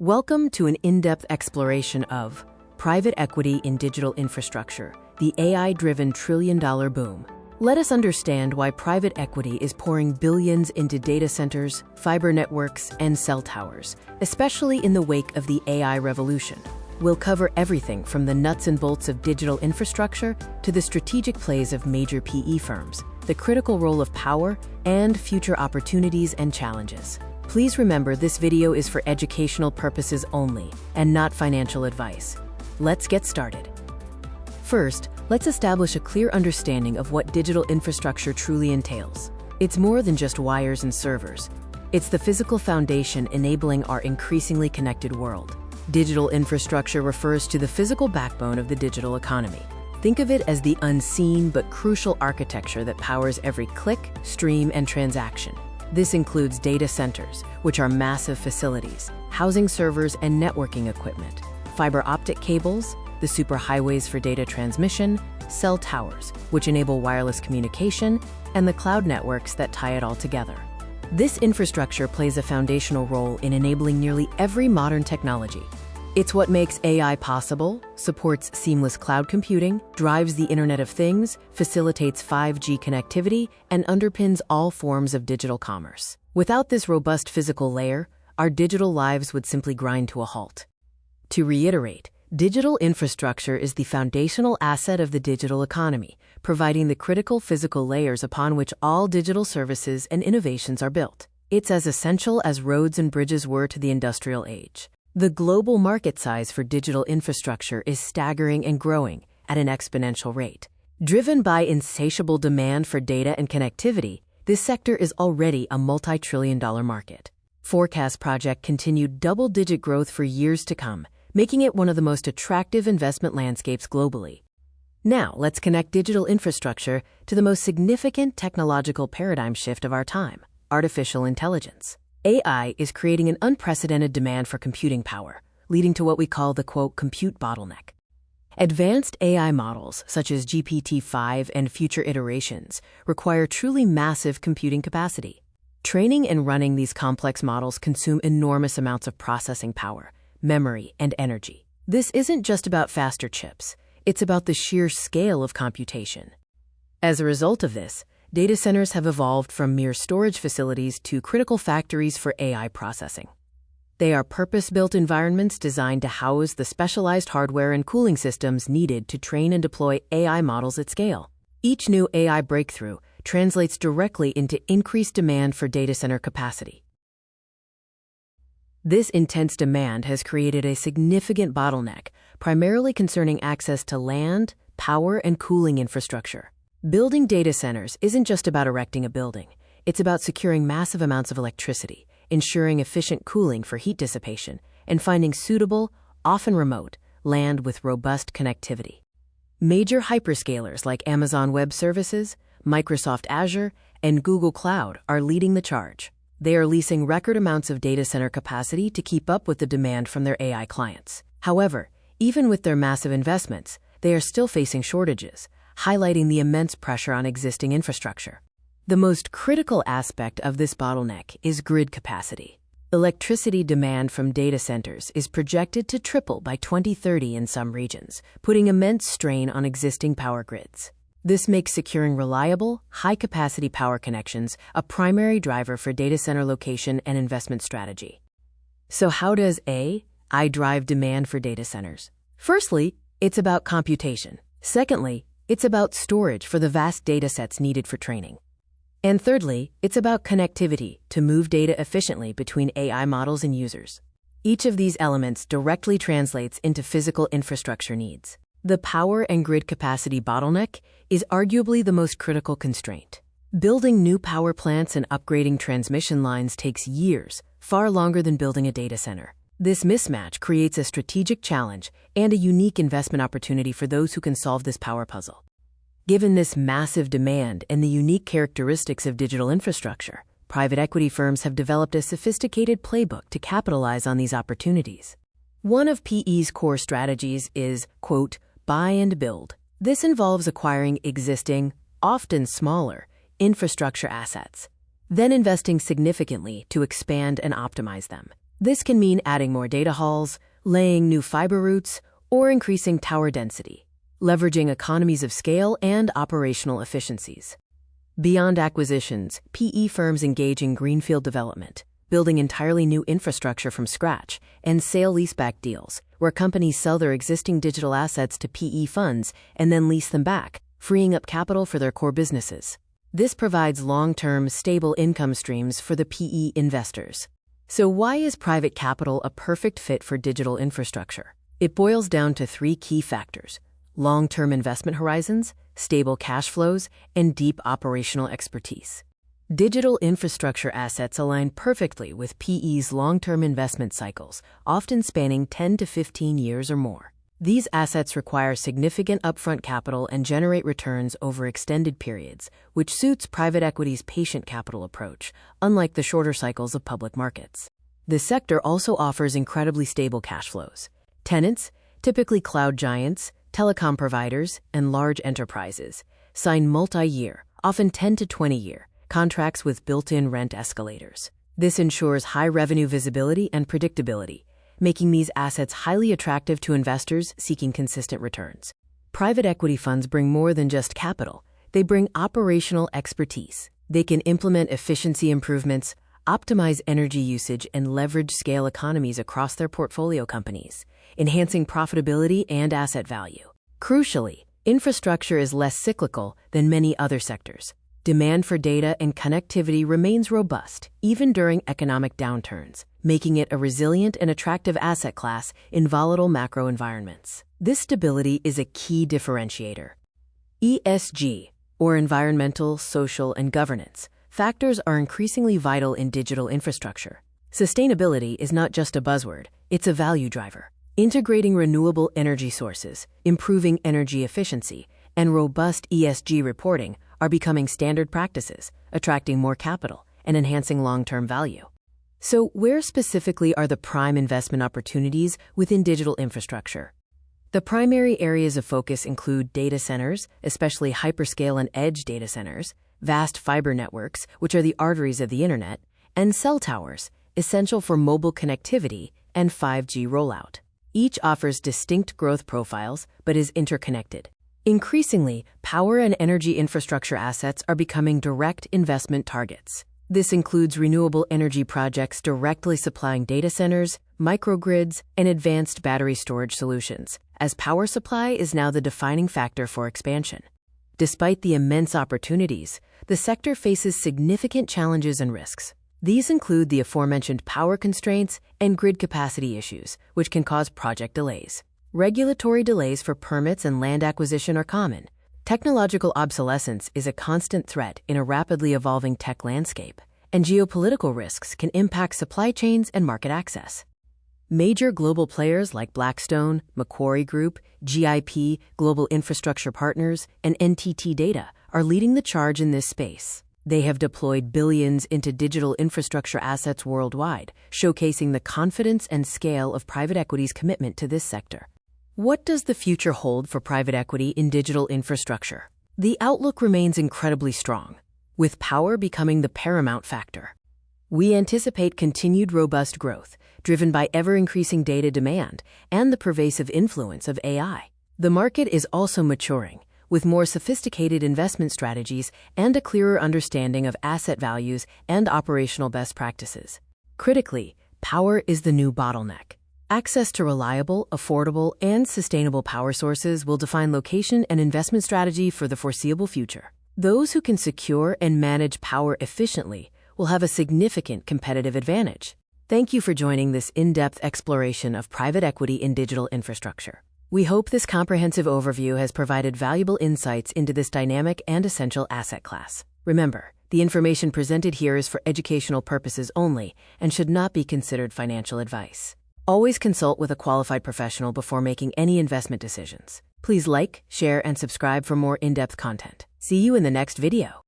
Welcome to an in-depth exploration of private equity in digital infrastructure, the AI-driven trillion-dollar boom. Let us understand why private equity is pouring billions into data centers, fiber networks, and cell towers, especially in the wake of the AI revolution. We'll cover everything from the nuts and bolts of digital infrastructure to the strategic plays of major PE firms, the critical role of power, and future opportunities and challenges. Please remember this video is for educational purposes only and not financial advice. Let's get started. First, let's establish a clear understanding of what digital infrastructure truly entails. It's more than just wires and servers. It's the physical foundation enabling our increasingly connected world. Digital infrastructure refers to the physical backbone of the digital economy. Think of it as the unseen but crucial architecture that powers every click, stream, and transaction. This includes data centers, which are massive facilities, housing servers and networking equipment, fiber optic cables, the superhighways for data transmission, cell towers, which enable wireless communication, and the cloud networks that tie it all together. This infrastructure plays a foundational role in enabling nearly every modern technology. It's what makes AI possible, supports seamless cloud computing, drives the Internet of Things, facilitates 5G connectivity, and underpins all forms of digital commerce. Without this robust physical layer, our digital lives would simply grind to a halt. To reiterate, digital infrastructure is the foundational asset of the digital economy, providing the critical physical layers upon which all digital services and innovations are built. It's as essential as roads and bridges were to the industrial age. The global market size for digital infrastructure is staggering and growing at an exponential rate. Driven by insatiable demand for data and connectivity, this sector is already a multi-trillion-dollar market. Forecasts project continued double-digit growth for years to come, making it one of the most attractive investment landscapes globally. Now, let's connect digital infrastructure to the most significant technological paradigm shift of our time: artificial intelligence. AI is creating an unprecedented demand for computing power, leading to what we call the, quote, compute bottleneck. Advanced AI models, such as GPT-5 and future iterations, require truly massive computing capacity. Training and running these complex models consume enormous amounts of processing power, memory, and energy. This isn't just about faster chips. It's about the sheer scale of computation. As a result of this, data centers have evolved from mere storage facilities to critical factories for AI processing. They are purpose-built environments designed to house the specialized hardware and cooling systems needed to train and deploy AI models at scale. Each new AI breakthrough translates directly into increased demand for data center capacity. This intense demand has created a significant bottleneck, primarily concerning access to land, power, and cooling infrastructure. Building data centers isn't just about erecting a building. It's about securing massive amounts of electricity, ensuring efficient cooling for heat dissipation, and finding suitable, often remote, land with robust connectivity. Major hyperscalers like Amazon Web Services, Microsoft Azure, and Google Cloud are leading the charge. They are leasing record amounts of data center capacity to keep up with the demand from their AI clients. However, even with their massive investments, they are still facing shortages, highlighting the immense pressure on existing infrastructure. The most critical aspect of this bottleneck is grid capacity. Electricity demand from data centers is projected to triple by 2030 in some regions, putting immense strain on existing power grids. This makes securing reliable, high-capacity power connections a primary driver for data center location and investment strategy. So how does AI drive demand for data centers? Firstly, it's about computation. Secondly, it's about storage for the vast data sets needed for training. And thirdly, it's about connectivity to move data efficiently between AI models and users. Each of these elements directly translates into physical infrastructure needs. The power and grid capacity bottleneck is arguably the most critical constraint. Building new power plants and upgrading transmission lines takes years, far longer than building a data center. This mismatch creates a strategic challenge and a unique investment opportunity for those who can solve this power puzzle. Given this massive demand and the unique characteristics of digital infrastructure, private equity firms have developed a sophisticated playbook to capitalize on these opportunities. One of PE's core strategies is, quote, buy and build. This involves acquiring existing, often smaller, infrastructure assets, then investing significantly to expand and optimize them. This can mean adding more data halls, laying new fiber routes, or increasing tower density, leveraging economies of scale and operational efficiencies. Beyond acquisitions, PE firms engage in greenfield development, building entirely new infrastructure from scratch, and sale-leaseback deals, where companies sell their existing digital assets to PE funds and then lease them back, freeing up capital for their core businesses. This provides long-term, stable income streams for the PE investors. So why is private capital a perfect fit for digital infrastructure? It boils down to three key factors: long-term investment horizons, stable cash flows, and deep operational expertise. Digital infrastructure assets align perfectly with PE's long-term investment cycles, often spanning 10 to 15 years or more. These assets require significant upfront capital and generate returns over extended periods, which suits private equity's patient capital approach, unlike the shorter cycles of public markets. The sector also offers incredibly stable cash flows. Tenants, typically cloud giants, telecom providers, and large enterprises, sign multi-year, often 10 to 20-year, contracts with built-in rent escalators. This ensures high revenue visibility and predictability, making these assets highly attractive to investors seeking consistent returns. Private equity funds bring more than just capital. They bring operational expertise. They can implement efficiency improvements, optimize energy usage, and leverage scale economies across their portfolio companies, enhancing profitability and asset value. Crucially, infrastructure is less cyclical than many other sectors. Demand for data and connectivity remains robust, even during economic downturns, making it a resilient and attractive asset class in volatile macro environments. This stability is a key differentiator. ESG, or environmental, social, and governance, factors are increasingly vital in digital infrastructure. Sustainability is not just a buzzword, it's a value driver. Integrating renewable energy sources, improving energy efficiency, and robust ESG reporting are becoming standard practices, attracting more capital and enhancing long-term value. So, where specifically are the prime investment opportunities within digital infrastructure? The primary areas of focus include data centers, especially hyperscale and edge data centers, vast fiber networks, which are the arteries of the internet, and cell towers, essential for mobile connectivity and 5G rollout. Each offers distinct growth profiles but is interconnected. Increasingly, power and energy infrastructure assets are becoming direct investment targets. This includes renewable energy projects directly supplying data centers, microgrids, and advanced battery storage solutions, as power supply is now the defining factor for expansion. Despite the immense opportunities, the sector faces significant challenges and risks. These include the aforementioned power constraints and grid capacity issues, which can cause project delays. Regulatory delays for permits and land acquisition are common. Technological obsolescence is a constant threat in a rapidly evolving tech landscape, and geopolitical risks can impact supply chains and market access. Major global players like Blackstone, Macquarie Group, GIP, Global Infrastructure Partners, and NTT Data are leading the charge in this space. They have deployed billions into digital infrastructure assets worldwide, showcasing the confidence and scale of private equity's commitment to this sector. What does the future hold for private equity in digital infrastructure? The outlook remains incredibly strong, with power becoming the paramount factor. We anticipate continued robust growth, driven by ever-increasing data demand and the pervasive influence of AI. The market is also maturing, with more sophisticated investment strategies and a clearer understanding of asset values and operational best practices. Critically, power is the new bottleneck. Access to reliable, affordable, and sustainable power sources will define location and investment strategy for the foreseeable future. Those who can secure and manage power efficiently will have a significant competitive advantage. Thank you for joining this in-depth exploration of private equity in digital infrastructure. We hope this comprehensive overview has provided valuable insights into this dynamic and essential asset class. Remember, the information presented here is for educational purposes only and should not be considered financial advice. Always consult with a qualified professional before making any investment decisions. Please like, share, and subscribe for more in-depth content. See you in the next video.